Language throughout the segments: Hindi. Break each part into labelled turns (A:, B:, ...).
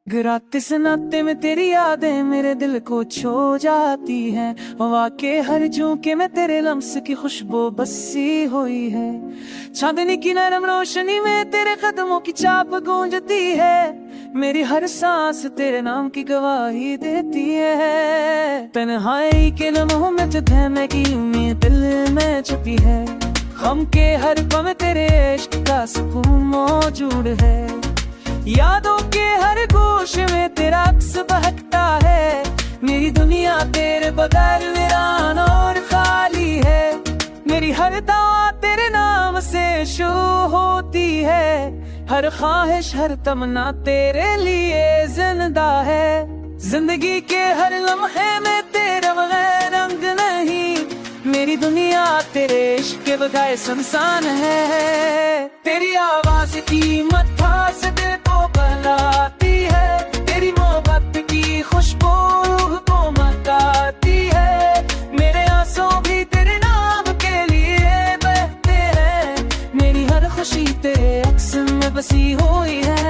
A: गिराते से नाते में तेरी यादें मेरे दिल को छो जाती हैं। वाके हर झोंके में तेरे लम्स की खुशबू बसी हुई है। चांदनी की नरम रोशनी में तेरे कदमों की चाप गूंजती है। मेरी हर सांस तेरे नाम की गवाही देती है। तन्हाई के लम्हों में जो थहमे की उम्मीद दिल में छुपी है। गम के हर पल तेरे इश्क का सुकून मौजूद है। यादों के हर गोश में तेरा अक्स बहकता है। मेरी दुनिया तेरे बगैर वीरान और खाली है। मेरी हर दुआ तेरे नाम से शुरू होती है। हर ख्वाहिश हर तमन्ना तेरे लिए जिंदा है। जिंदगी के हर लम्हे में तेरे बगैर रंग नहीं। मेरी दुनिया तेरे इश्क के बगैर सुनसान है। तेरी आवाज की मत्थास दिल को बहलाती है। तेरी मोहब्बत की खुशबू रूह को महकाती है। मेरे आंसू भी तेरे नाम के लिए बहते हैं। मेरी हर खुशी तेरे अक्स में बसी हुई है।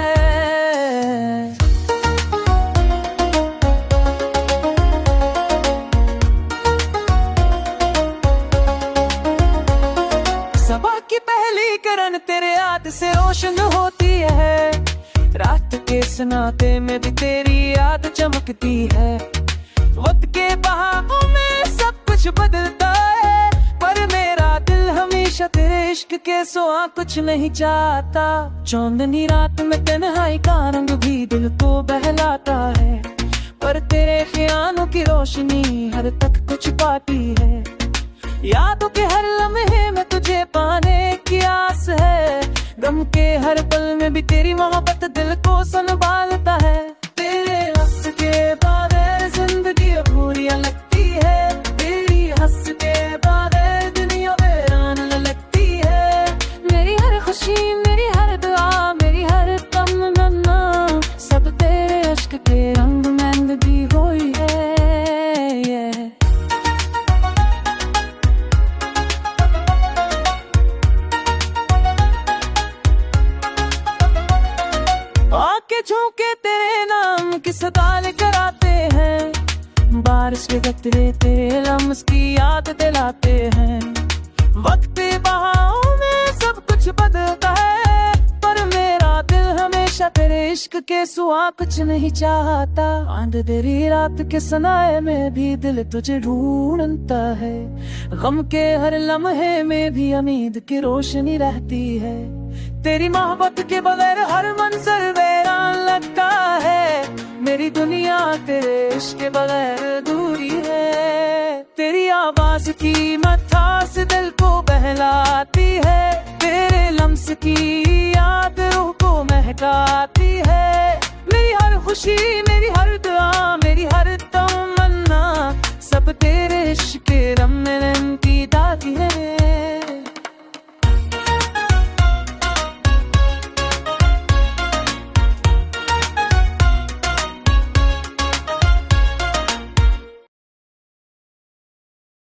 A: सुबह की पहली किरण तेरे याद से रोशन होती है। रात के सन्नाटे में भी तेरी याद चमकती है। वक्त के बहावों में सब कुछ बदलता है, पर मेरा दिल हमेशा तेरे इश्क के सिवा कुछ नहीं चाहता। चांदनी रात में तन्हाई का रंग भी दिल को बहलाता है, पर तेरे ख्यालों की रोशनी हर तक कुछ पाती है। यादों के हर लम्हे में तुझे पाने की आस है। गम के हर पल में भी तेरी मोहब्बत दिल को संभालता है। तेरे हंस के बगैर जिंदगी अधूरी लगती है। तेरी हंस के बगैर दुनिया वीरान लगती है। मेरी हर खुशी मेरी हर दुआ मेरी हर तमन्ना सब तेरे इश्क के रंग में दी हुई है। आके झोंके तेरे नाम की सदा लेकर आते हैं। बारिश के कतरे तेरे लम्स की याद दिलाते हैं। वक्त के बहाव में सब कुछ बदलता है, पर मेरा दिल हमेशा तेरे इश्क के सिवा कुछ नहीं चाहता। अंधेरी रात के सनाए में भी दिल तुझे ढूंढता है। गम के हर लम्हे में भी उम्मीद की रोशनी रहती है। तेरी मोहब्बत के बगैर हर मंजर वीरान लगता है। मेरी दुनिया तेरे इश्क के बगैर दूरी है। तेरी आवाज की मत्थास दिल को बहलाती है। तेरे लम्स की याद रूह को महकाती है। मेरी हर खुशी